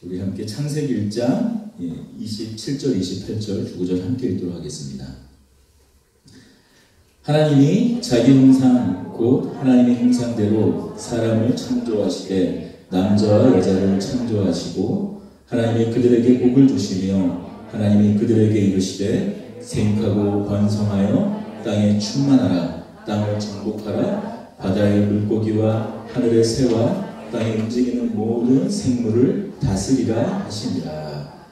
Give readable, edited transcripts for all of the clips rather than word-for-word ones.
우리 함께 창세기 1장 27절 28절 두 구절 함께 읽도록 하겠습니다. 하나님이 자기 형상 곧 하나님의 형상대로 사람을 창조하시되 남자와 여자를 창조하시고 하나님이 그들에게 복을 주시며 하나님이 그들에게 이르시되 생육하고 번성하여 땅에 충만하라. 땅을 정복하라. 바다의 물고기와 하늘의 새와 땅에 움직이는 모든 생물을 다스리라 하시니라.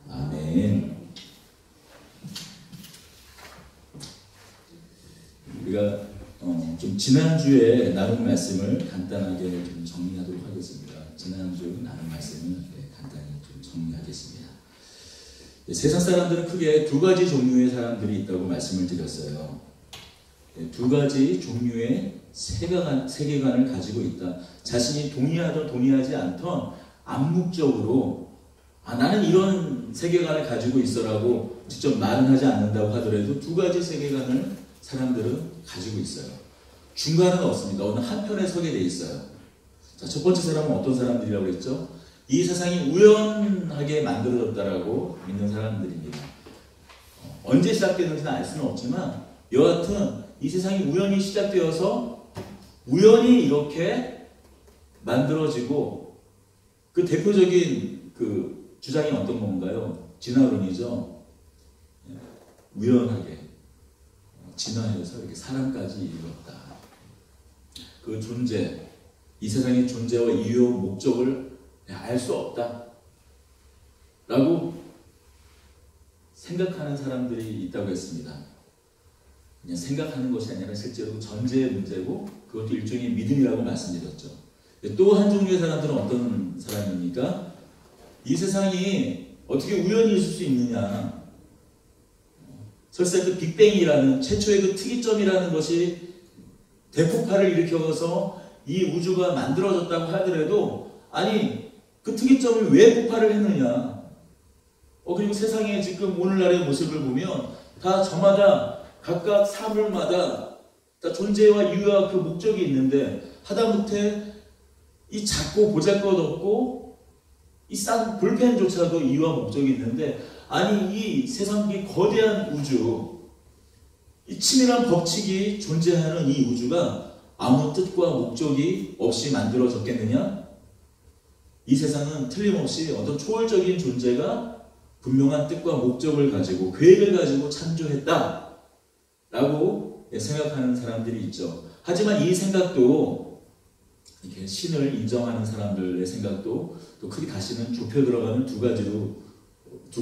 아멘. 우리가 좀 지난주에 나눈 말씀을 간단하게 좀 정리하도록 하겠습니다. 지난주 나눈 말씀을 간단히 좀 정리하겠습니다. 세상 사람들은 크게 두 가지 종류의 사람들이 있다고 말씀을 드렸어요. 두 가지 종류의 세계관을 가지고 있다. 자신이 동의하든 동의하지 않던 암묵적으로 나는 이런 세계관을 가지고 있어라고 직접 말은 하지 않는다고 하더라도 두 가지 세계관을 사람들은 가지고 있어요. 중간은 없습니다. 어느 한편에 서게 돼 있어요. 자, 첫 번째 사람은 어떤 사람들이라고 했죠? 이 세상이 우연하게 만들어졌다라고 믿는 사람들입니다. 언제 시작되는지는 알 수는 없지만 여하튼 이 세상이 우연히 시작되어서 우연히 이렇게 만들어지고 그 대표적인 그 주장이 어떤 건가요? 진화론이죠. 우연하게 진화해서 이렇게 사람까지 이뤘다. 그 존재, 이 세상의 존재와 이유와 목적을 알 수 없다 라고 생각하는 사람들이 있다고 했습니다. 그냥 생각하는 것이 아니라 실제로 전제의 문제고 그것도 일종의 믿음이라고 말씀드렸죠. 또 한 종류의 사람들은 어떤 사람입니까? 이 세상이 어떻게 우연히 있을 수 있느냐. 설사 그 빅뱅이라는 최초의 그 특이점이라는 것이 대폭발을 일으켜서 이 우주가 만들어졌다고 하더라도 아니 그 특이점을 왜 폭발을 했느냐. 그리고 세상에 지금 오늘날의 모습을 보면 다 저마다 각각 사물마다 다 존재와 이유와 그 목적이 있는데 하다못해 이 작고 보잘것없고 이 싼 볼펜조차도 이유와 목적이 있는데 아니 이 세상 이 거대한 우주 이 치밀한 법칙이 존재하는 이 우주가 아무 뜻과 목적이 없이 만들어졌겠느냐? 이 세상은 틀림없이 어떤 초월적인 존재가 분명한 뜻과 목적을 가지고 계획을 가지고 창조했다 라고 생각하는 사람들이 있죠. 하지만 이 생각도 이렇게 신을 인정하는 사람들의 생각도 또 크게 다시는 좁혀 들어가는 두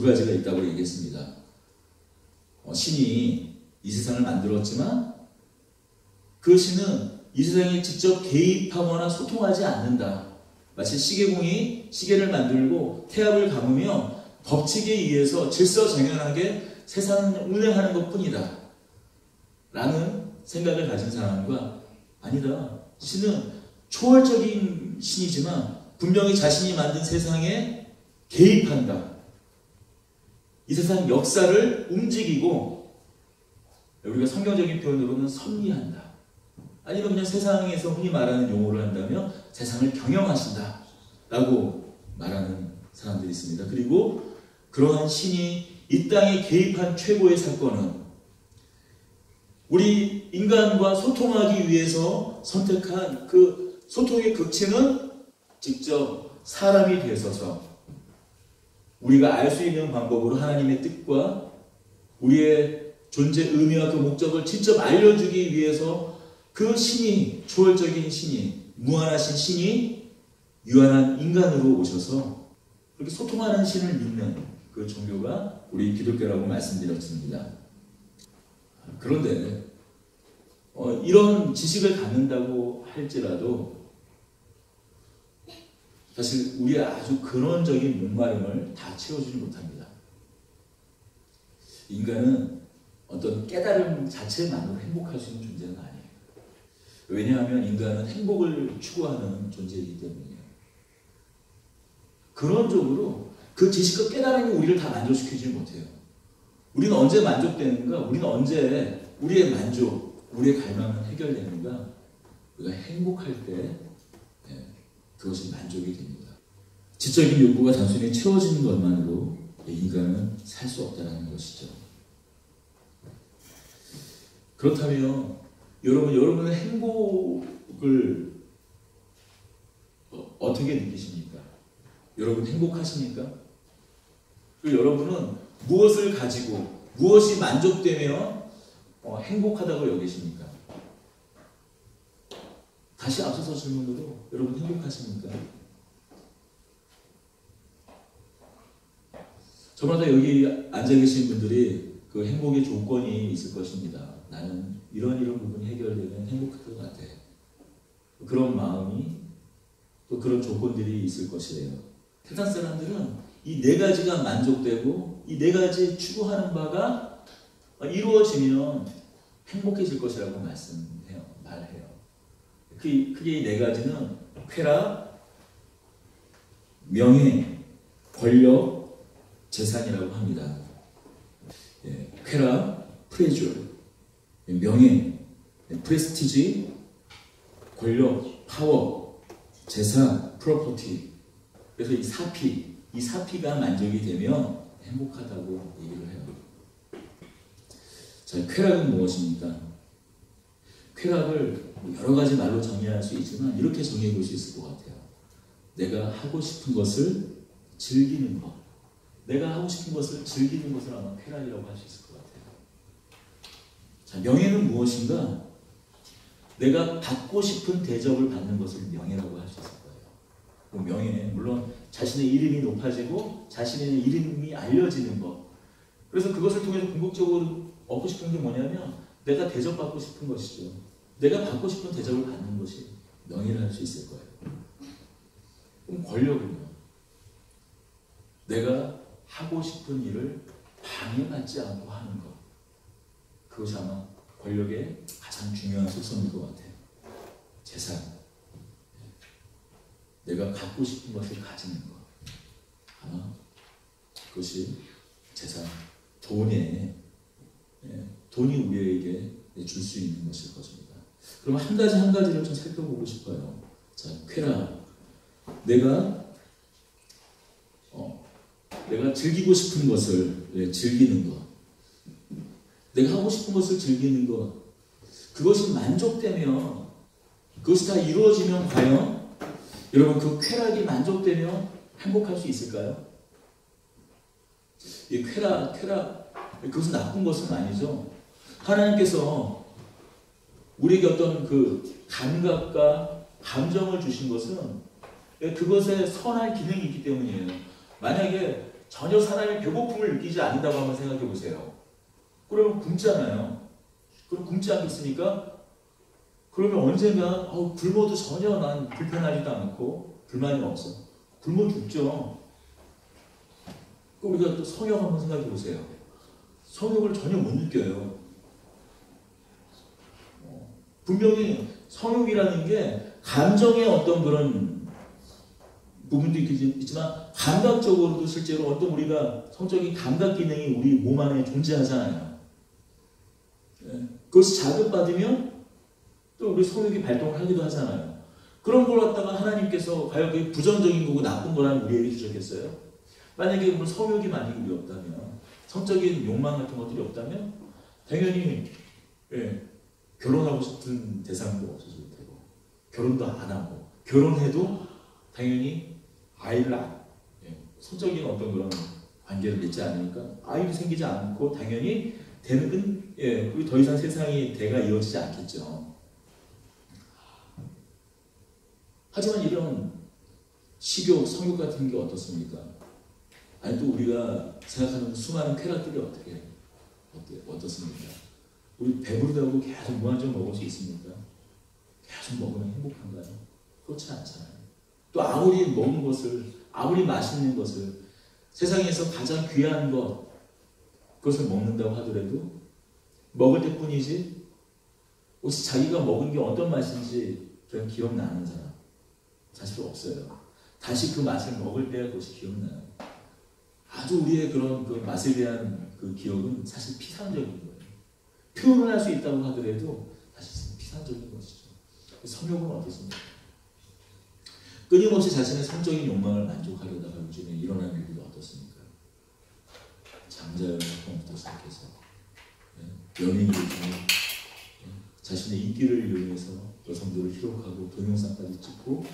가지가 있다고 얘기했습니다. 신이 이 세상을 만들었지만 그 신은 이 세상에 직접 개입하거나 소통하지 않는다. 마치 시계공이 시계를 만들고 태압을 감으며 법칙에 의해서 질서정연하게 세상을 운행하는 것뿐이다 라는 생각을 가진 사람과 아니다. 신은 초월적인 신이지만 분명히 자신이 만든 세상에 개입한다. 이 세상 역사를 움직이고 우리가 성경적인 표현으로는 섭리한다. 아니면 그냥 세상에서 흔히 말하는 용어를 한다면 세상을 경영하신다 라고 말하는 사람들이 있습니다. 그리고 그러한 신이 이 땅에 개입한 최고의 사건은 우리 인간과 소통하기 위해서 선택한 그 소통의 극치는 직접 사람이 되어서 우리가 알 수 있는 방법으로 하나님의 뜻과 우리의 존재 의미와 그 목적을 직접 알려주기 위해서 그 신이, 초월적인 신이, 무한하신 신이 유한한 인간으로 오셔서 그렇게 소통하는 신을 믿는 그 종교가 우리 기독교라고 말씀드렸습니다. 그런데 이런 지식을 갖는다고 할지라도 사실 우리의 아주 근원적인 목마름을 다 채워주지 못합니다. 인간은 어떤 깨달음 자체만으로 행복할 수 있는 존재는 아니에요. 왜냐하면 인간은 행복을 추구하는 존재이기 때문이에요. 근원적으로 그 지식과 깨달음이 우리를 다 만족시키지 못해요. 우리는 언제 만족되는가? 우리는 언제 우리의 만족, 우리의 갈망은 해결되는가? 우리가 행복할 때 그것이 만족이 됩니다. 지적인 욕구가 단순히 채워지는 것만으로 인간은 살 수 없다는 것이죠. 그렇다면 여러분의 행복을 어떻게 느끼십니까? 여러분 행복하십니까? 그리고 여러분은 무엇을 가지고 무엇이 만족되면 행복하다고 여기십니까? 다시 앞서서 질문으로 여러분 행복하십니까? 저마다 여기 앉아 계신 분들이 그 행복의 조건이 있을 것입니다. 나는 이런 부분이 해결되면 행복할 것 같아. 그런 마음이 또 그런 조건들이 있을 것이래요. 세상 사람들은 이 네 가지가 만족되고 이 네 가지 추구하는 바가 이루어지면 행복해질 것이라고 말해요. 그게 이 네 가지는 쾌락, 명예, 권력, 재산이라고 합니다. 쾌락, pleasure, 명예, 프레스티지, 권력, 파워, 재산, property. 그래서 이 사피가 만족이 되면 행복하다고 얘기를 해요. 자, 쾌락은 무엇입니까? 쾌락을 여러 가지 말로 정의할 수 있지만 이렇게 정의해 볼 수 있을 것 같아요. 내가 하고 싶은 것을 즐기는 것. 내가 하고 싶은 것을 즐기는 것을 아마 쾌락이라고 할 수 있을 것 같아요. 자, 명예는 무엇인가? 내가 받고 싶은 대접을 받는 것을 명예라고 할 수 있을 거예요. 그 명예, 물론 자신의 이름이 높아지고 자신의 이름이 알려지는 것. 그래서 그것을 통해서 궁극적으로 얻고 싶은 게 뭐냐면 내가 대접받고 싶은 것이죠. 내가 받고 싶은 대접을 받는 것이 명예를 할 수 있을 거예요. 그럼 권력은요? 내가 하고 싶은 일을 방해받지 않고 하는 것. 그것이 아마 권력의 가장 중요한 속성일 것 같아요. 재산. 내가 갖고 싶은 것을 가지는 것. 아마 그것이 재산, 돈이 우리에게 줄 수 있는 것일 것입니다. 그럼 한 가지를 좀 살펴보고 싶어요. 자, 쾌락. 내가 즐기고 싶은 것을 즐기는 것. 내가 하고 싶은 것을 즐기는 것. 그것이 만족되면, 그것이 다 이루어지면 과연 여러분 그 쾌락이 만족되면 행복할 수 있을까요? 이 쾌락, 그것은 나쁜 것은 아니죠. 하나님께서 우리에게 어떤 그 감각과 감정을 주신 것은 그것에 선한 기능이 있기 때문이에요. 만약에 전혀 사람이 배고픔을 느끼지 않는다고 한번 생각해 보세요. 그러면 굶잖아요. 그럼 굶지 않겠습니까? 그러면 언젠가 굶어도 전혀 난 불편하지도 않고 불만이 없어. 굶어 죽죠. 그럼 우리가 또 성욕 한번 생각해 보세요. 성욕을 전혀 못 느껴요. 분명히 성욕이라는 게 감정의 어떤 그런 부분도 있지만 감각적으로도 실제로 어떤 우리가 성적인 감각 기능이 우리 몸 안에 존재하잖아요. 그것이 자극받으면 또 우리 성욕이 발동을 하기도 하잖아요. 그런 걸 갖다가 하나님께서 과연 그게 부정적인 거고 나쁜 거라는 우리에게 주셨겠어요? 만약에 성욕이 만약에 우리 없다면, 성적인 욕망 같은 것들이 없다면 당연히 결혼하고 싶은 대상도 없어질 테고, 결혼도 안 하고, 결혼해도 당연히 아이를 성적인 어떤 그런 관계를 맺지 않으니까 아이도 생기지 않고 당연히 그리고 더 이상 세상이 대가 이어지지 않겠죠. 하지만 이런 식욕, 성욕 같은 게 어떻습니까? 아니 또 우리가 생각하는 수많은 쾌락들이 어떻습니까? 우리 배부르다고 계속 무한정 먹을 수 있습니까? 계속 먹으면 행복한가요? 그렇지 않잖아요. 또 아무리 먹은 것을, 아무리 맛있는 것을, 세상에서 가장 귀한 그것을 먹는다고 하더라도 먹을 때뿐이지 혹시 자기가 먹은 게 어떤 맛인지 그냥 기억나는 사람 사실 없어요. 다시 그 맛을 먹을 때 그것이 기억나요. 아주 우리의 그런 그 맛에 대한 그 기억은 사실 피상적인 거예요. 표현을 할 수 있다고 하더라도 사실 피상적인 것이죠. 성욕은 어떻습니까? 끊임없이 자신의 성적인 욕망을 만족하려다가 요즘에 일어나는 일들이 어떻습니까? 장자연 사건부터 시작해서 연예인들 중에 자신의 인기를 이용해서 여성들을 희롱하고 동영상까지 찍고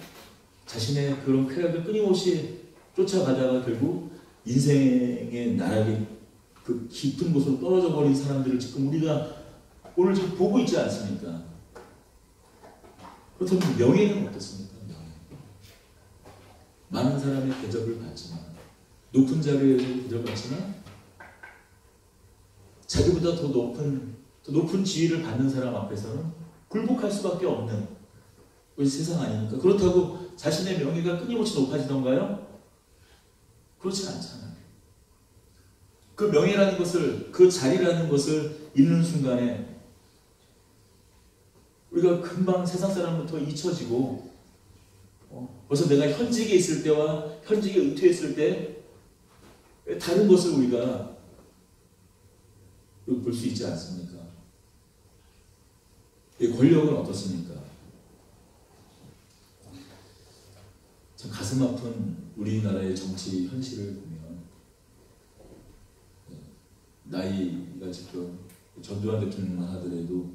자신의 그런 쾌락을 끊임없이 쫓아가다가 결국 인생의 나락의 그 깊은 곳으로 떨어져 버린 사람들을 지금 우리가 오늘 지금 보고 있지 않습니까? 그렇다면 명예는 어떻습니까? 명예. 많은 사람의 대접을 받지만, 높은 자리에 대접을 받지만, 자기보다 더 높은 지위를 받는 사람 앞에서는 굴복할 수밖에 없는 그 세상 아닙니까? 그렇다고 자신의 명예가 끊임없이 높아지던가요? 그렇지 않잖아요. 그 명예라는 것을, 그 자리라는 것을 잃는 순간에 우리가 금방 세상 사람부터 잊혀지고 벌써 내가 현직에 있을 때와 현직에 은퇴했을 때 다른 것을 우리가 볼 수 있지 않습니까? 권력은 어떻습니까? 참 가슴 아픈 우리나라의 정치 현실을 보면 나이가 지금 전두환 대통령만 하더라도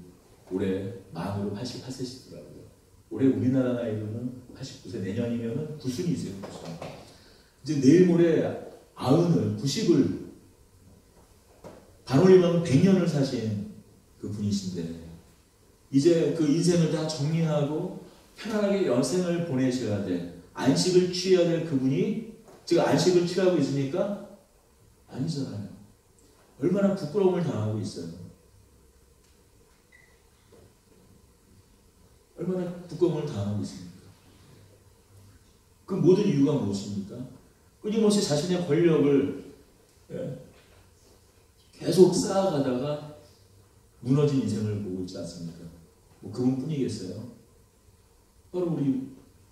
올해 만으로 88세시더라고요. 올해 우리나라 나이로는 89세, 내년이면 90이세요. 90. 이제 내일 모레 90을 반올림하면 100년을 사신 그 분이신데 이제 그 인생을 다 정리하고 편안하게 여생을 보내셔야 돼. 안식을 취해야 될 그분이 지금 안식을 취하고 있습니까? 아니잖아요. 얼마나 부끄러움을 당하고 있어요. 얼마나 부끄러움을 당하고 있습니까? 그 모든 이유가 무엇입니까? 끊임없이 자신의 권력을 계속 쌓아가다가 무너진 인생을 보고 있지 않습니까? 뭐 그분뿐이겠어요? 바로 우리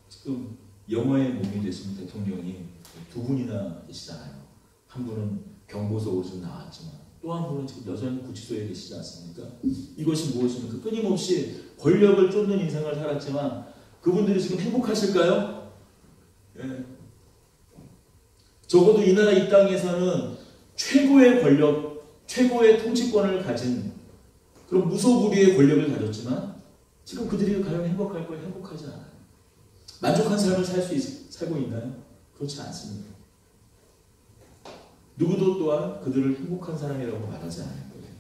지금 영화의 몸이 되신 대통령이 두 분이나 계시잖아요. 한 분은 경보석으로 지금 나왔지만 또 한 분은 지금 여전히 구치소에 계시지 않습니까? 이것이 무엇입니까? 끊임없이 권력을 쫓는 인생을 살았지만 그분들이 지금 행복하실까요? 예. 적어도 이 나라 이 땅에서는 최고의 권력, 최고의 통치권을 가진 그런 무소불위의 권력을 가졌지만 지금 그들이 과연 행복할까요? 행복하지 않아요. 만족한 삶을 살고 있나요? 그렇지 않습니다. 누구도 또한 그들을 행복한 사람이라고 말하지 않을 거예요.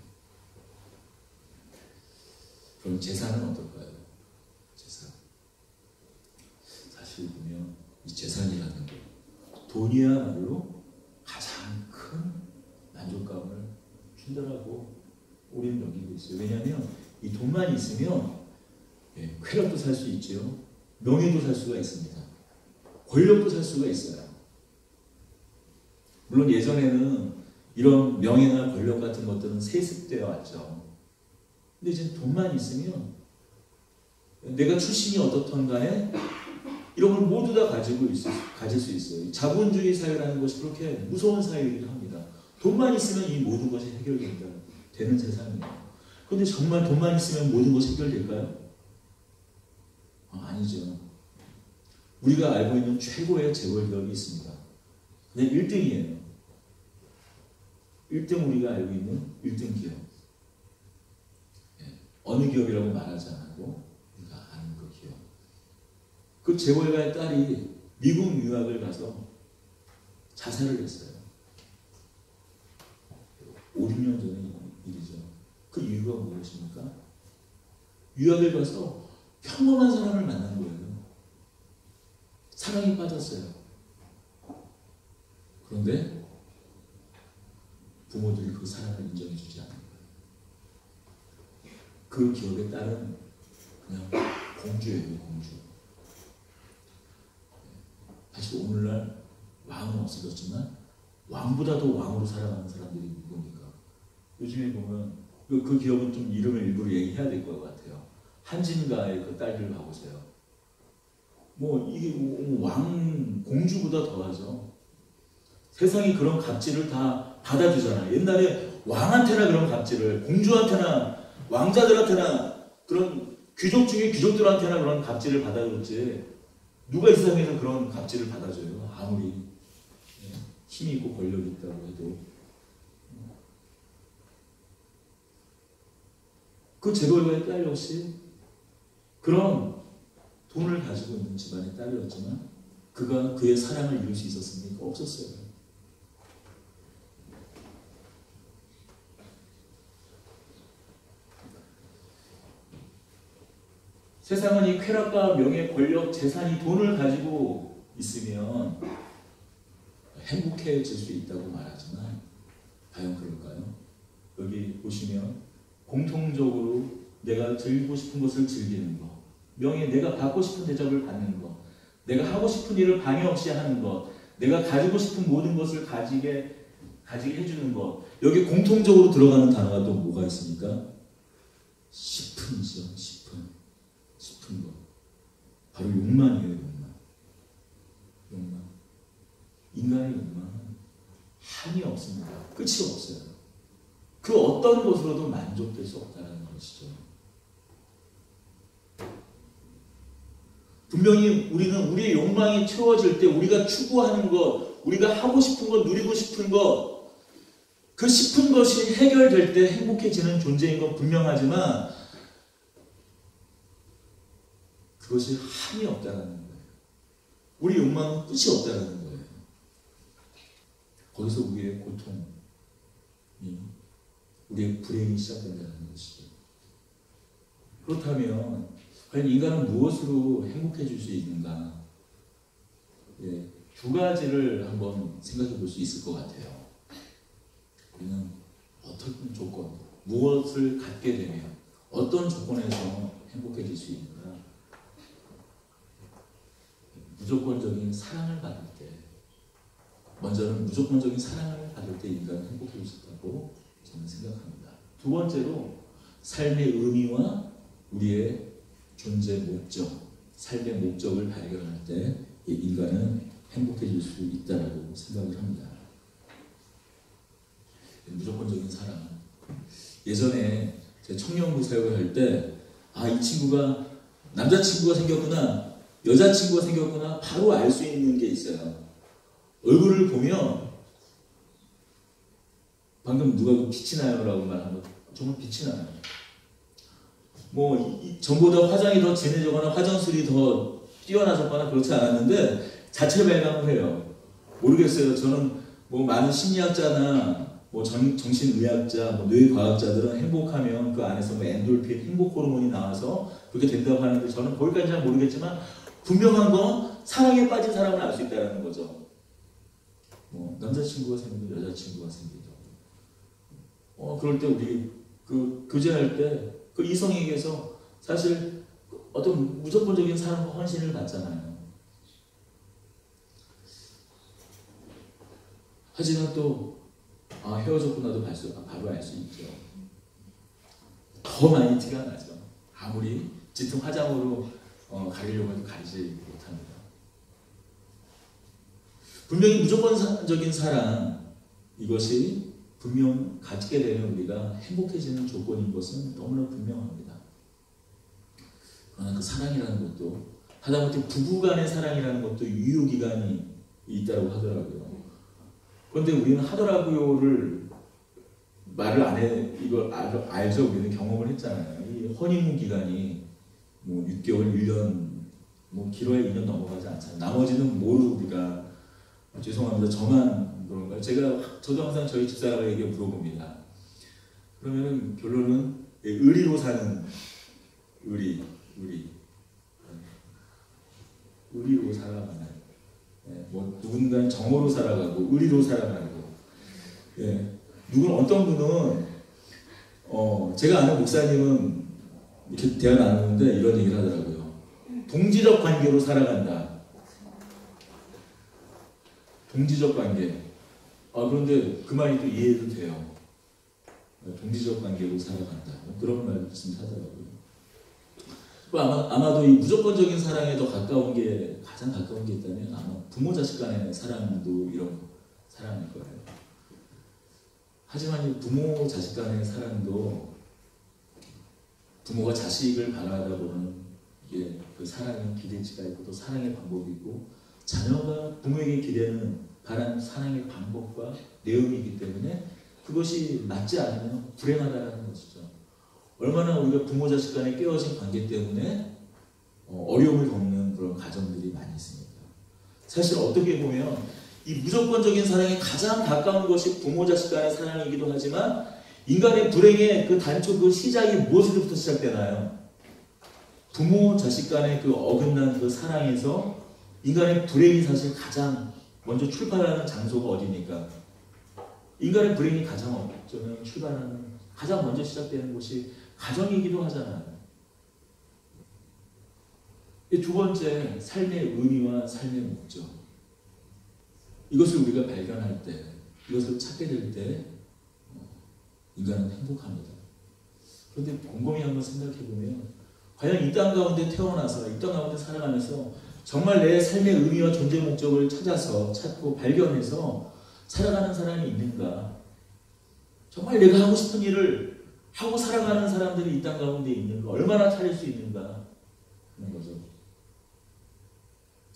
그럼 재산은 어떨까요? 재산. 사실 보면 이 재산이라는 것, 돈이야말로 가장 큰 만족감을 준다라고 우리는 여기고 있어요. 왜냐하면 이 돈만 있으면 쾌락도 살 수 있죠. 명예도 살 수가 있습니다. 권력도 살 수가 있어요. 물론 예전에는 이런 명예나 권력 같은 것들은 세습되어 왔죠. 근데 이제 돈만 있으면 내가 출신이 어떻든 간에 이런 걸 모두 다 가질 수 있어요. 자본주의 사회라는 것이 그렇게 무서운 사회이기도 합니다. 돈만 있으면 이 모든 것이 해결된다. 되는 세상이에요. 그런데 정말 돈만 있으면 모든 것이 해결될까요? 아니죠. 우리가 알고 있는 최고의 재벌 기업이 있습니다. 그냥 1등이에요. 1등 우리가 알고 있는 1등 기업. 어느 기업이라고 말하지 않고 우리가 아는 그 기업. 그 재벌가의 딸이 미국 유학을 가서 자살을 했어요. 5, 6년 전의 일이죠. 그 이유가 무엇입니까? 유학을 가서 평범한 사람을 만난 거예요. 사랑에 빠졌어요. 그런데 부모들이 그 사랑을 인정해 주지 않는 거예요. 그 기업의 딸은 그냥 공주예요, 공주. 사실 오늘날 왕은 없어졌지만 왕보다도 왕으로 살아가는 사람들이 누굽니까? 요즘에 보면 그 기업은 좀 이름을 일부러 얘기해야 될 것 같아요. 한진가의 그 딸들 봐보세요. 뭐 이게 왕 공주보다 더하죠. 세상이 그런 갑질을 다 받아주잖아요. 옛날에 왕한테나 그런 갑질을, 공주한테나 왕자들한테나 그런 귀족 중에 귀족들한테나 그런 갑질을 받아줬지. 누가 이 세상에서 그런 갑질을 받아줘요? 아무리 힘이 있고 권력이 있다고 해도. 그 재벌가의 딸 역시 그런 돈을 가지고 있는 집안의 딸이었지만 그가 그의 사랑을 이룰 수 있었습니까? 없었어요. 세상은 이 쾌락과 명예, 권력, 재산이 돈을 가지고 있으면 행복해질 수 있다고 말하지만 과연 그럴까요? 여기 보시면 공통적으로 내가 즐기고 싶은 것을 즐기는 것, 명예, 내가 받고 싶은 대접을 받는 것, 내가 하고 싶은 일을 방해 없이 하는 것, 내가 가지고 싶은 모든 것을 가지게 해주는 것, 여기 공통적으로 들어가는 단어가 또 뭐가 있습니까? 싶은이죠. 싶은 것. 바로 욕망이에요. 욕망. 인간의 욕망은 한이 없습니다. 끝이 없어요. 그 어떤 것으로도 만족될 수 없다는 것이죠. 분명히 우리는 우리의 욕망이 채워질 때 우리가 추구하는 것, 우리가 하고 싶은 것, 누리고 싶은 것, 그 싶은 것이 해결될 때 행복해지는 존재인 건 분명하지만 그것이 한이 없다는 거예요. 우리 욕망은 끝이 없다는 거예요. 거기서 우리의 고통이, 우리의 불행이 시작된다는 것이죠. 그렇다면 과연 인간은 무엇으로 행복해질 수 있는가? 두 가지를 한번 생각해 볼 수 있을 것 같아요. 우리는 어떤 조건, 무엇을 갖게 되면 어떤 조건에서 행복해질 수 있는가? 무조건적인 사랑을 받을 때, 먼저는 무조건적인 사랑을 받을 때 인간은 행복해질 수 있다고 저는 생각합니다. 두 번째로 삶의 의미와 우리의 존재 목적, 삶의 목적을 발견할 때 인간은 행복해질 수 있다고 생각을 합니다. 무조건적인 사랑. 예전에 제가 청년부 사역을 할 때, 이 친구가 남자친구가 생겼구나, 여자친구가 생겼구나, 바로 알 수 있는 게 있어요. 얼굴을 보면, 방금 누가 빛이 나요? 라고 말한 거, 정말 빛이 나요. 전보다 화장이 더 진해지거나 화장술이 더 뛰어나졌거나 그렇지 않았는데, 자체 발광을 해요. 모르겠어요. 저는 많은 심리학자나 정신의학자, 뇌과학자들은 행복하면 그 안에서 엔돌핀, 행복 호르몬이 나와서 그렇게 된다고 하는데 저는 거기까지 잘 모르겠지만 분명한 건 사랑에 빠진 사람을 알 수 있다는 거죠. 남자친구가 생기고 여자친구가 생기죠. 그럴 때 우리 교제할 때 그 이성에게서 사실 어떤 무조건적인 사랑과 헌신을 받잖아요. 하지만 또 헤어졌구나도 바로 알 수 있죠. 더 많이 티가 나죠. 아무리 짙은 화장으로 가리려고 해도 가리지 못합니다. 분명히 무조건적인 사랑, 이것이 분명 갖게 되면 우리가 행복해지는 조건인 것은 너무나 분명합니다. 그러나 그 사랑이라는 것도 하다못해 부부간의 사랑이라는 것도 유효기간이 있다고 하더라고요. 그런데 우리는 하더라고요를 말을 안 해, 이거 알죠? 우리는 경험을 했잖아요. 이 허니문 기간이 6개월, 1년, 길어야 2년 넘어가지 않잖아요. 나머지는 우리가 죄송합니다. 저만 그런가요? 저도 항상 저희 집사람에게 물어봅니다. 그러면 결론은 의리로 사는 의리로 살아가는. 누군가는 정오로 살아가고 의리로 살아가고. 누군 어떤 분은 제가 아는 목사님은 이렇게 대화 나누는데 이런 얘기를 하더라고요. 동지적 관계로 살아간다. 동지적 관계. 그런데 그 말이 또 이해도 돼요. 동지적 관계로 살아간다. 그런 말씀 하더라고요. 아마도 이 무조건적인 사랑에 더 가장 가까운 게 있다면 아마 부모 자식 간의 사랑도 이런 사랑일 거예요. 하지만 이 부모 자식 간의 사랑도 부모가 자식을 바라다 보면 이게 그 사랑의 기대치가 있고 또 사랑의 방법이 있고 자녀가 부모에게 기대는 바라는 사랑의 방법과 내용이기 때문에 그것이 맞지 않으면 불행하다는 것이죠. 얼마나 우리가 부모 자식 간의 깨어진 관계 때문에 어려움을 겪는 그런 가정들이 많이 있습니다. 사실 어떻게 보면 이 무조건적인 사랑에 가장 가까운 것이 부모 자식 간의 사랑이기도 하지만 인간의 불행의 그 단초 그 시작이 무엇으로부터 시작되나요? 부모 자식 간의 그 어긋난 그 사랑에서 인간의 불행이 사실 가장 먼저 출발하는 장소가 어디입니까? 인간의 불행이 가장 어쩌면 출발하는 가장 먼저 시작되는 곳이 가정이기도 하잖아요. 두 번째, 삶의 의미와 삶의 목적. 이것을 우리가 발견할 때, 이것을 찾게 될 때 인간은 행복합니다. 그런데 곰곰이 한번 생각해보면 과연 이 땅 가운데 태어나서 이 땅 가운데 살아가면서 정말 내 삶의 의미와 존재 목적을 찾고 발견해서 살아가는 사람이 있는가? 정말 내가 하고 싶은 일을 하고 살아가는 사람들이 이 땅 가운데 있는가? 얼마나 찾을 수 있는가? 하는 거죠.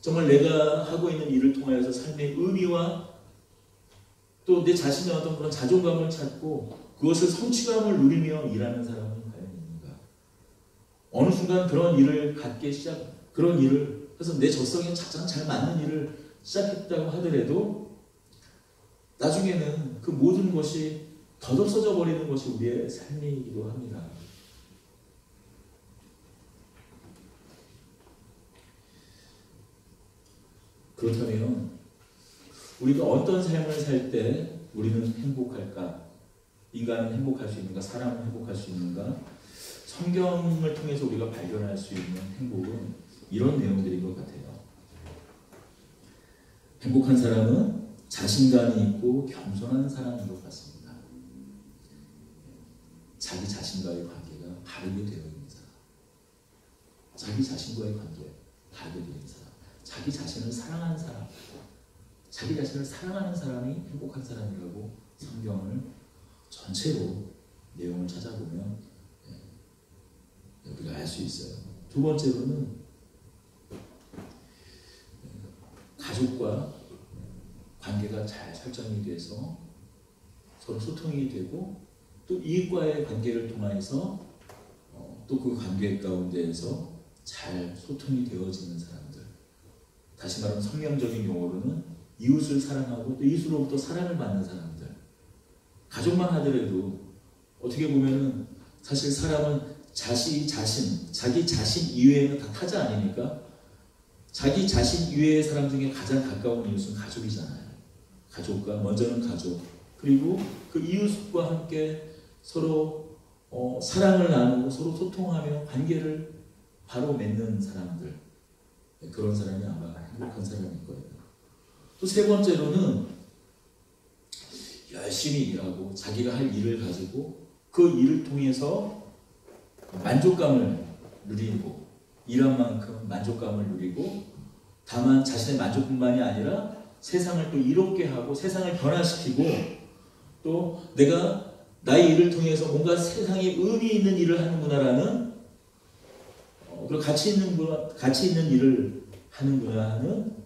정말 내가 하고 있는 일을 통하여서 삶의 의미와 또 내 자신의 어떤 그런 자존감을 찾고 그것을 성취감을 누리며 일하는 사람은 과연 있는가? 어느 순간 그런 일을 그런 일을 그래서 내 적성에 가장 잘 맞는 일을 시작했다고 하더라도 나중에는 그 모든 것이 덧없어져 버리는 것이 우리의 삶이기도 합니다. 그렇다면 우리가 어떤 삶을 살 때 우리는 행복할까? 인간은 행복할 수 있는가? 사람은 행복할 수 있는가? 성경을 통해서 우리가 발견할 수 있는 행복은 이런 내용들인 것 같아요. 행복한 사람은 자신감이 있고 겸손한 사람인 것 같습니다. 자기 자신과의 관계가 바르게 되어 있는 사람, 자기 자신과의 관계 바르게 되어 있는 사람, 자기 자신을 사랑하는 사람, 자기 자신을 사랑하는 사람이 행복한 사람이라고 성경을 전체로 내용을 찾아보면 우리가 알 수 있어요. 두 번째로는 가족과 관계가 잘 설정이 돼서 서로 소통이 되고 또 이익과의 관계를 통해서 또 그 관계 가운데에서 잘 소통이 되어지는 사람들, 다시 말하면 성경적인 용어로는 이웃을 사랑하고 또 이웃으로부터 사랑을 받는 사람들. 가족만 하더라도 어떻게 보면은 사실 사람은 자기 자신 이외에는 다 타자 아닙니까? 자기 자신 이외의 사람 중에 가장 가까운 이웃은 가족이잖아요. 먼저는 가족, 그리고 그 이웃과 함께 서로 사랑을 나누고 서로 소통하며 관계를 바로 맺는 사람들, 그런 사람이 아마 행복한 사람일 거예요. 또 세 번째로는 열심히 일하고 자기가 할 일을 가지고 그 일을 통해서 만족감을 누리고 일한 만큼 만족감을 누리고 다만 자신의 만족뿐만이 아니라 세상을 또 이롭게 하고 세상을 변화시키고 또 내가 나의 일을 통해서 뭔가 세상에 의미 있는 일을 하는구나라는 그리고 가치 있는 일을 하는구나 하는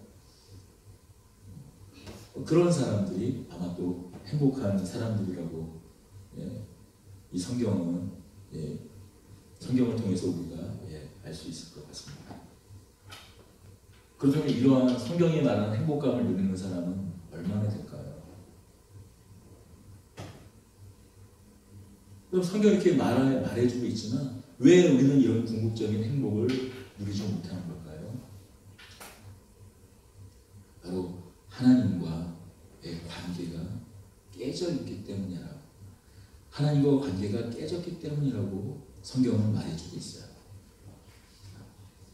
그런 사람들이 아마 또 행복한 사람들이라고 이 성경은 성경을 통해서 우리가 알 수 있을 것 같습니다. 그렇다면 이러한 성경이 말하는 행복감을 누리는 사람은 얼마나 될까요? 그럼 성경이 이렇게 말해주고 있지만 왜 우리는 이런 궁극적인 행복을 누리지 못하는 걸까요? 바로 하나님과의 관계가 깨져 있기 때문이라고. 하나님과 관계가 깨졌기 때문이라고 성경은 말해주고 있어요.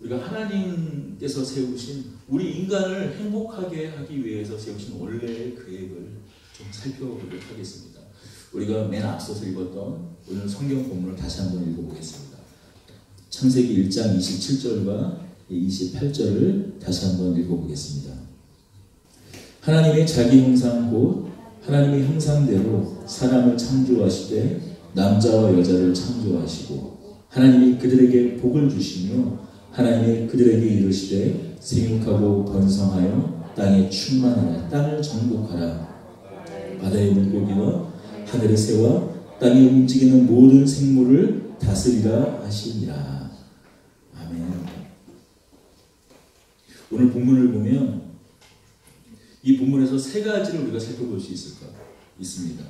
우리가 하나님께서 세우신 우리 인간을 행복하게 하기 위해서 세우신 원래의 계획을 좀 살펴보도록 하겠습니다. 우리가 맨 앞서서 읽었던 오늘 성경 본문을 다시 한번 읽어보겠습니다. 창세기 1장 27절과 28절을 다시 한번 읽어보겠습니다. 하나님의 자기 형상 곧 하나님의 형상대로 사람을 창조하시되 남자와 여자를 창조하시고 하나님이 그들에게 복을 주시며 하나님이 그들에게 이르시되 생육하고 번성하여 땅에 충만하라. 땅을 정복하라. 바다의 물고기와 하늘의 새와 땅에 움직이는 모든 생물을 다스리라 하시니라. 아멘. 오늘 본문을 보면 이 본문에서 세 가지를 우리가 살펴볼 수 있습니다.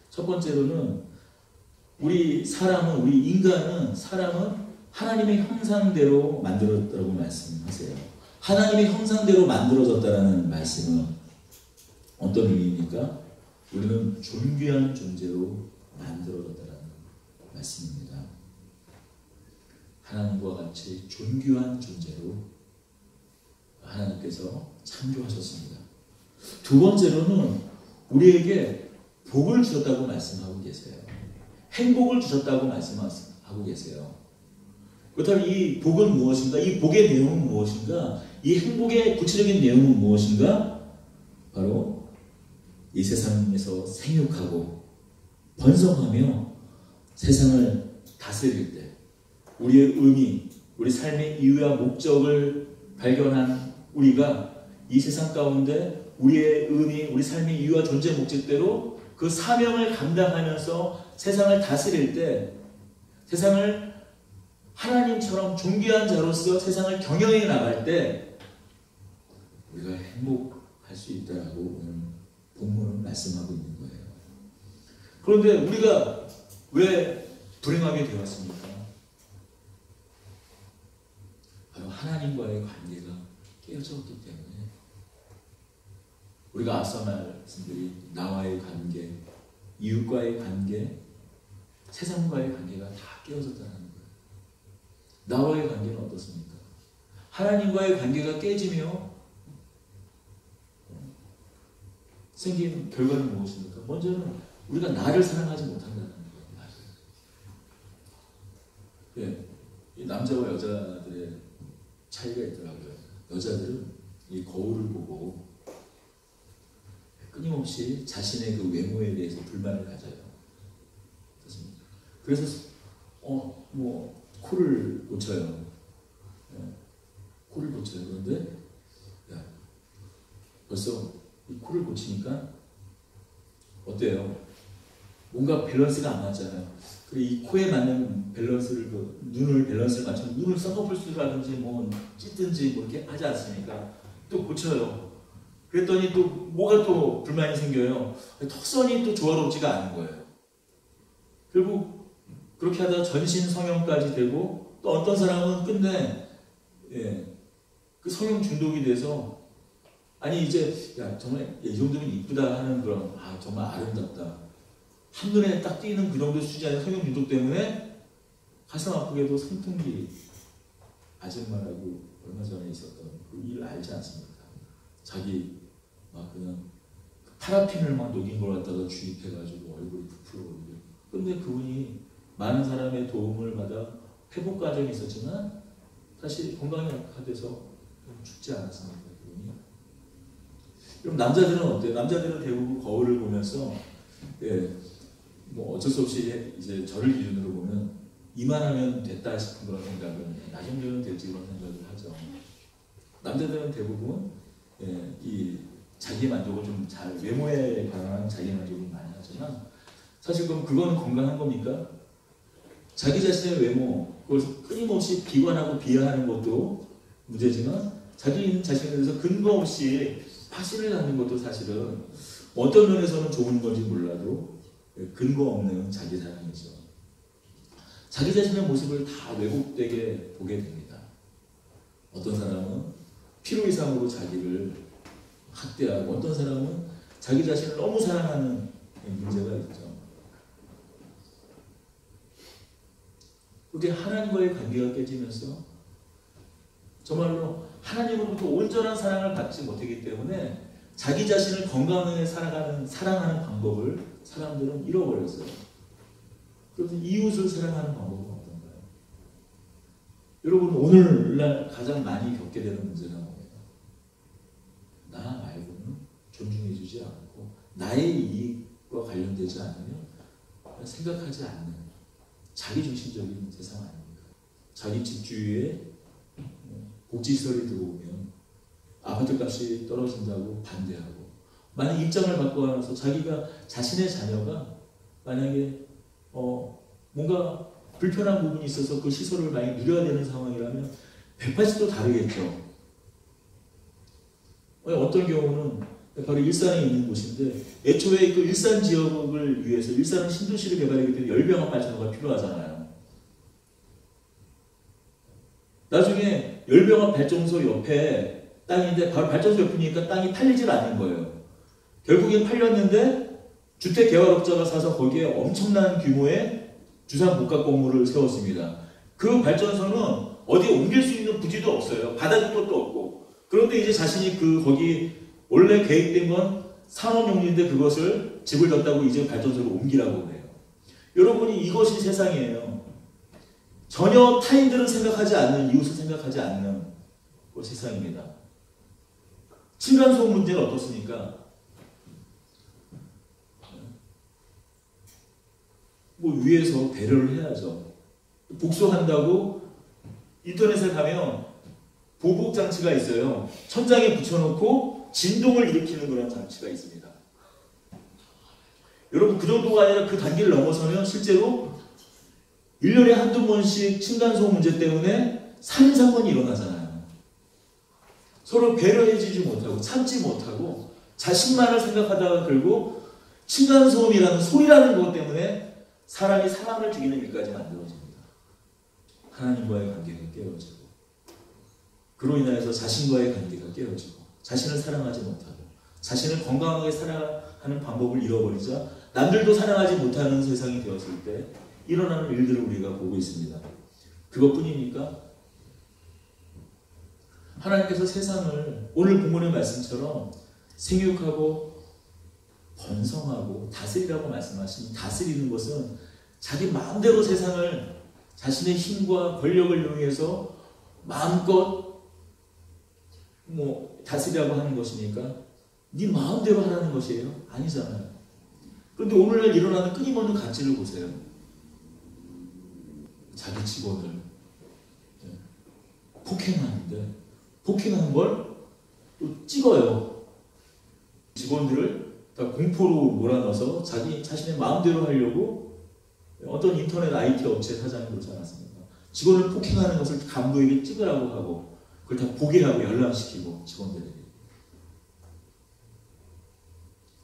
첫 번째로는 우리 인간은 하나님의 형상대로 만들었다고 말씀하세요. 하나님의 형상대로 만들어졌다는 말씀은 어떤 의미입니까? 우리는 존귀한 존재로 만들어졌다는 말씀입니다. 하나님과 같이 존귀한 존재로 하나님께서 창조하셨습니다. 두 번째로는 우리에게 복을 주셨다고 말씀하고 계세요. 행복을 주셨다고 말씀하고 계세요. 그렇다면 이 복은 무엇인가? 이 복의 내용은 무엇인가? 이 행복의 구체적인 내용은 무엇인가? 바로 이 세상에서 생육하고 번성하며 세상을 다스릴 때 우리의 의미, 우리 삶의 이유와 목적을 발견한 우리가 이 세상 가운데 우리의 의미, 우리 삶의 이유와 존재 목적대로 그 사명을 감당하면서 세상을 다스릴 때, 세상을 하나님처럼 존귀한 자로서 세상을 경영해 나갈 때 우리가 행복할 수 있다라고 오늘 본문은 말씀하고 있는 거예요. 그런데 우리가 왜 불행하게 되었습니까? 바로 하나님과의 관계가 깨어졌기 때문에. 우리가 앞서 말씀드린 나와의 관계, 이웃과의 관계, 세상과의 관계가 다 깨어졌다는 거예요. 나와의 관계는 어떻습니까? 하나님과의 관계가 깨지며 생긴 결과는 무엇입니까? 먼저는 우리가 나를 사랑하지 못한다는 거예요. 예, 이 남자와 여자들의 차이가 있더라고요. 여자들은 이 거울을 보고 끊임없이 자신의 그 외모에 대해서 불만을 가져요. 그래서 코를 고쳐요. 코를 고쳐요. 그런데 벌써 이 코를 고치니까 어때요? 뭔가 밸런스가 안 맞잖아요. 이 코에 맞는 밸런스를 눈을 밸런스를 맞추면 눈을 쌍꺼풀수라든지 뭐 찢든지 뭐 이렇게 하지 않습니까? 또 고쳐요. 그랬더니 또 뭐가 또 불만이 생겨요. 턱선이 또 조화롭지가 않은 거예요. 결국 그렇게 하다가 전신 성형까지 되고 또 어떤 사람은 끝내 그 성형 중독이 돼서 아니 이제 정말 이 정도면 이쁘다 하는 그런 정말 아름답다 한눈에 딱 띄는 그 정도 수준이 아니라 성형 중독 때문에 가슴 아프게도 선풍기 아줌마라고 얼마 전에 있었던 그 일을 알지 않습니까? 자기 막 그냥 파라핀을 막 녹인 걸 갖다가 주입해가지고 얼굴이 부풀어 오르고 근데 그분이 많은 사람의 도움을 받아 회복 과정이 있었지만 사실 건강이 악화돼서 죽지 않았습니까? 그분이. 그럼 남자들은 어때요? 남자들은 대부분 거울을 보면서 뭐 어쩔 수 없이 이제 저를 기준으로 보면 이만하면 됐다 싶은 그런 생각은 나 정도는 될지 그런 생각을 하죠. 남자들은 대부분 이 자기 만족을 좀 잘 외모에 관한 자기 만족을 많이 하지만 사실 그건 건강한 겁니까? 자기 자신의 외모 그걸 끊임없이 비관하고 비하하는 것도 문제지만 자기 자신에 대해서 근거 없이 파신을 갖는 것도 사실은 어떤 면에서는 좋은 건지 몰라도 근거 없는 자기 사랑이죠. 자기 자신의 모습을 다 왜곡되게 보게 됩니다. 어떤 사람은 필요 이상으로 자기를 학대하고 어떤 사람은 자기 자신을 너무 사랑하는 문제가 있죠. 그게 하나님과의 관계가 깨지면서 정말로 하나님으로부터 온전한 사랑을 받지 못하기 때문에 자기 자신을 건강하게 사랑하는 방법을 사람들은 잃어버렸어요. 그래서 이웃을 사랑하는 방법은 어떤가요? 여러분 오늘날 가장 많이 겪게 되는 문제가 뭐예요? 나 말고는 존중해주지 않고 나의 이익과 관련되지 않으면 생각하지 않는 자기중심적인 세상 아닙니까? 자기 집주의에 복지시설이 들어오면 아파트 값이 떨어진다고 반대하고, 만약 입장을 바꿔서 자기가 자신의 자녀가 만약에 뭔가 불편한 부분이 있어서 그 시설을 많이 누려야 되는 상황이라면 180도 다르겠죠. 어떤 경우는 바로 일산에 있는 곳인데, 애초에 그 일산 지역을 위해서 일산은 신도시를 개발하기 때문에 열병합 발전소가 필요하잖아요. 나중에 열병합 발전소 옆에 땅인데 바로 발전소 옆이니까 땅이 팔리질 않는 거예요. 결국엔 팔렸는데 주택개발업자가 사서 거기에 엄청난 규모의 주상복합 건물을 세웠습니다. 그 발전소는 어디에 옮길 수 있는 부지도 없어요. 받아줄 것도 없고. 그런데 이제 자신이 거기 원래 계획된 건 산업용지인데 그것을 집을 졌다고 이제 발전소를 옮기라고 그래요. 여러분이 이것이 세상이에요. 전혀 타인들은 생각하지 않는, 이웃을 생각하지 않는 그 세상입니다. 층간소음 문제는 어떻습니까? 뭐 위에서 배려를 해야죠. 복수한다고 인터넷에 가면 보복 장치가 있어요. 천장에 붙여놓고 진동을 일으키는 그런 장치가 있습니다. 여러분, 그 정도가 아니라 그 단계를 넘어서면 실제로 1년에 한두 번씩 층간소음 문제 때문에 살인사건이 일어나잖아요. 서로 배려해주지 못하고 참지 못하고 자신만을 생각하다가 결국 층간소음이라는 소리라는 것 때문에 사람이 사람을 죽이는 일까지 만들어집니다. 하나님과의 관계가 깨어지고, 그로 인하여서 자신과의 관계가 깨어지고, 자신을 사랑하지 못하고, 자신을 건강하게 살아가는 방법을 잃어버리자 남들도 사랑하지 못하는 세상이 되었을 때 일어나는 일들을 우리가 보고 있습니다. 그것뿐입니까? 하나님께서 세상을 오늘 본문의 말씀처럼 생육하고 번성하고 다스리라고 말씀하신, 다스리는 것은 자기 마음대로 세상을 자신의 힘과 권력을 이용해서 마음껏 다스리라고 하는 것이니까 네 마음대로 하라는 것이에요? 아니잖아요. 그런데 오늘날 일어나는 끊임없는 가치를 보세요. 자기 직원을 폭행하는데, 폭행하는 걸 또 찍어요. 직원들을 다 공포로 몰아넣어서 자신의 마음대로 하려고, 어떤 인터넷 IT 업체 사장이 그러지 않았습니까? 직원을 폭행하는 것을 간부에게 찍으라고 하고 그걸 다 보게 하고 연락시키고, 직원들에게.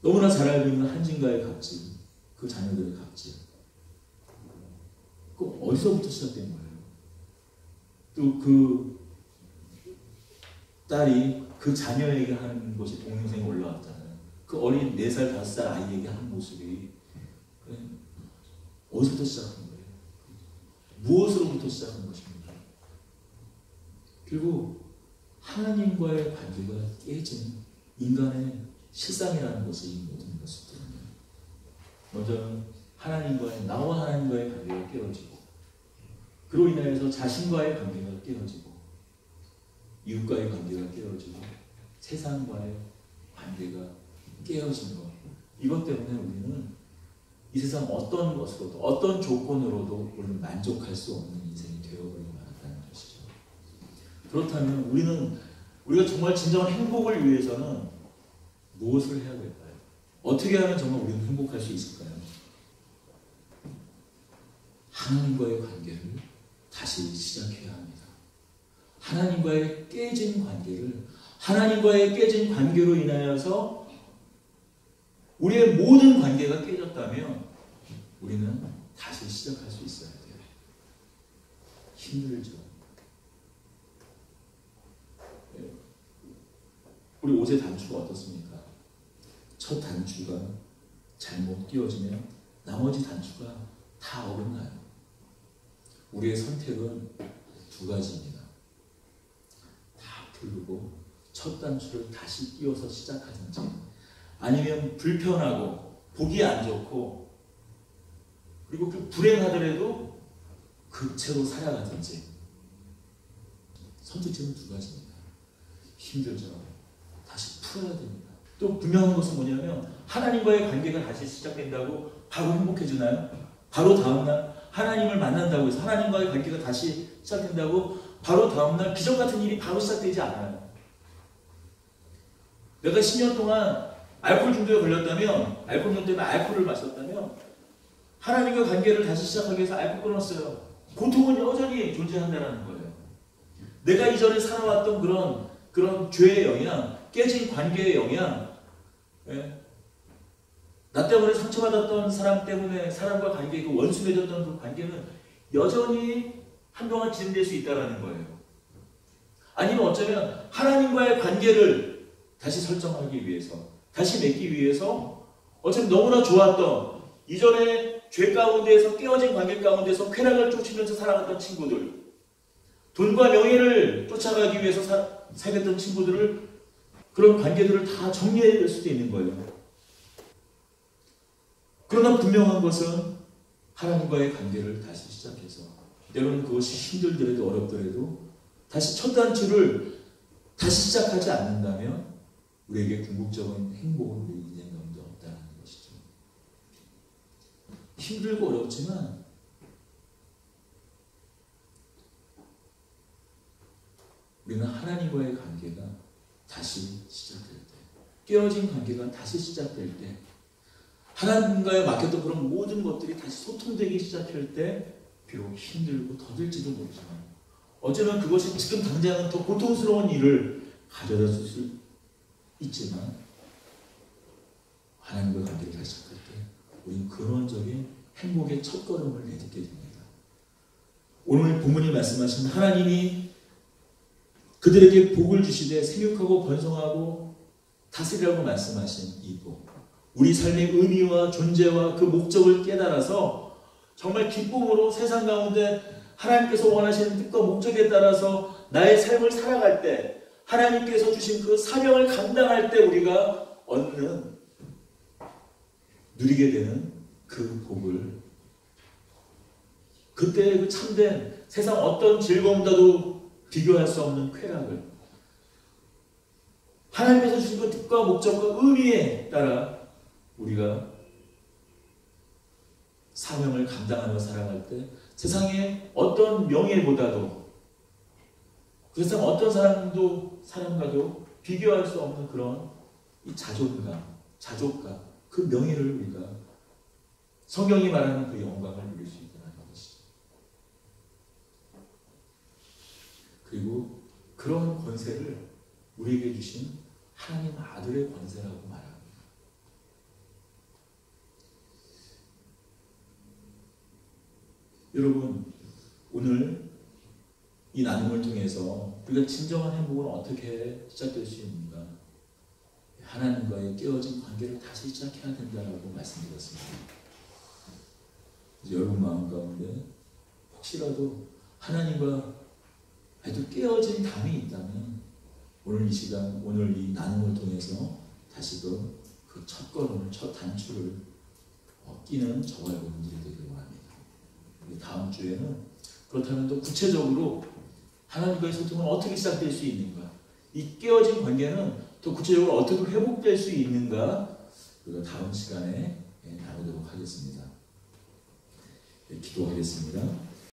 너무나 잘 알고 있는 한진가의 갑질, 그 자녀들의 갑질. 그 어디서부터 시작된 거예요? 또 그 딸이 그 자녀에게 하는 것이 동영상에 올라왔잖아요. 그 어린 4살, 5살 아이에게 하는 모습이 어디서부터 시작한 거예요? 무엇으로부터 시작한 것입니까? 결국 하나님과의 관계가 깨진 인간의 실상이라는 것이 이 모든 것이거든요. 먼저는 나와 하나님과의 관계가 깨어지고, 그로 인하여서 자신과의 관계가 깨어지고, 이웃과의 관계가 깨어지고, 세상과의 관계가 깨어진 것. 이것 때문에 우리는 이 세상 어떤 것으로도, 어떤 조건으로도 우리는 만족할 수 없는 인생이 되어버리고 말았다는 것이죠. 그렇다면 우리가 정말 진정한 행복을 위해서는 무엇을 해야 될까요? 어떻게 하면 정말 우리는 행복할 수 있을까요? 하나님과의 관계를 다시 시작해야 합니다. 하나님과의 깨진 관계로 인하여서 우리의 모든 관계가 깨졌다면 우리는 다시 시작할 수 있어야 돼요. 힘들죠. 우리 옷의 단추가 어떻습니까? 첫 단추가 잘못 끼워지면 나머지 단추가 다 어긋나요. 우리의 선택은 2가지입니다. 다 풀고 첫 단추를 다시 끼워서 시작하든지, 아니면 불편하고 보기 안 좋고 그리고 불행하더라도 그 채로 살아가든지. 선택지는 2가지입니다. 힘들죠. 다시 풀어야 됩니다. 또 분명한 것은 뭐냐면, 하나님과의 관계가 다시 시작된다고 바로 행복해지나요? 바로 다음날 하나님을 만난다고 해서 하나님과의 관계가 다시 시작된다고 바로 다음날 기적 같은 일이 바로 시작되지 않아요. 내가 10년 동안 알코올 중독에 걸렸다면, 알코올 중독 때문에 알코올을 마셨다면 하나님과 관계를 다시 시작하기 위해서 알코올 끊었어요. 고통은 여전히 존재한다는 거예요. 내가 이전에 살아왔던 그런 죄의 영향, 깨진 관계의 영향, 나 때문에 상처받았던 사람 때문에 사람과 관계, 그 원수 맺었던 그 관계는 여전히 한동안 진행될 수 있다는 거예요. 아니면 어쩌면 하나님과의 관계를 다시 설정하기 위해서, 다시 맺기 위해서 어쩌면 너무나 좋았던 이전에 죄 가운데에서 깨어진 관계 가운데서 쾌락을 쫓으면서 살아갔던 친구들, 돈과 명예를 쫓아가기 위해서 사귀었던 친구들을, 그런 관계들을 다 정리해야 될 수도 있는 거예요. 그러나 분명한 것은 하나님과의 관계를 다시 시작해서, 때로는 그것이 힘들더라도 어렵더라도 다시 첫 단추를 다시 시작하지 않는다면 우리에게 궁극적인 행복을 누리는 영도 없다는 것이죠. 힘들고 어렵지만 우리는 하나님과의 관계가 다시 시작될 때, 깨어진 관계가 다시 시작될 때, 하나님과에 맡겼던 그런 모든 것들이 다시 소통되기 시작할 때 비록 힘들고 더딜지도 모르지만 어쩌면 그것이 지금 당장은 더 고통스러운 일을 가져다 줄 수 있지만 하나님과 관계를 다시 시작할 때 우리는 근원적인 행복의 첫걸음을 내딛게 됩니다. 오늘 본문이 말씀하신 하나님이 그들에게 복을 주시되 생육하고 번성하고 다스리라고 말씀하신 이 복, 우리 삶의 의미와 존재와 그 목적을 깨달아서 정말 기쁨으로 세상 가운데 하나님께서 원하시는 뜻과 목적에 따라서 나의 삶을 살아갈 때, 하나님께서 주신 그 사명을 감당할 때 우리가 얻는, 누리게 되는 그 복을, 그때의 그 참된 세상 어떤 즐거움과도 비교할 수 없는 쾌락을, 하나님께서 주신 그 뜻과 목적과 의미에 따라 우리가 사명을 감당하며 살아갈 때 세상의 어떤 명예보다도, 그 세상 어떤 사람과도 비교할 수 없는 그런 이 자존감, 자족감, 그 명예를 우리가, 성경이 말하는 그 영광을 누릴 수 있다는 것이죠. 그리고 그런 권세를 우리에게 주신 하나님 아들의 권세라고 말합니다. 여러분, 오늘 이 나눔을 통해서 우리가 진정한 행복은 어떻게 시작될 수 있는가? 하나님과의 깨어진 관계를 다시 시작해야 된다고 말씀드렸습니다. 여러분 마음 가운데 혹시라도 하나님과 아주 깨어진 담이 있다면 오늘 이 시간, 오늘 이 나눔을 통해서 다시금 그 첫 걸음을, 첫 단추를 끼는 저와 여러분들이 되길 원합니다. 다음 주에는 그렇다면 또 구체적으로 하나님과의 소통은 어떻게 시작될 수 있는가, 이 깨어진 관계는 또 구체적으로 어떻게 회복될 수 있는가, 우리가 다음 시간에 나누도록 하겠습니다. 기도하겠습니다.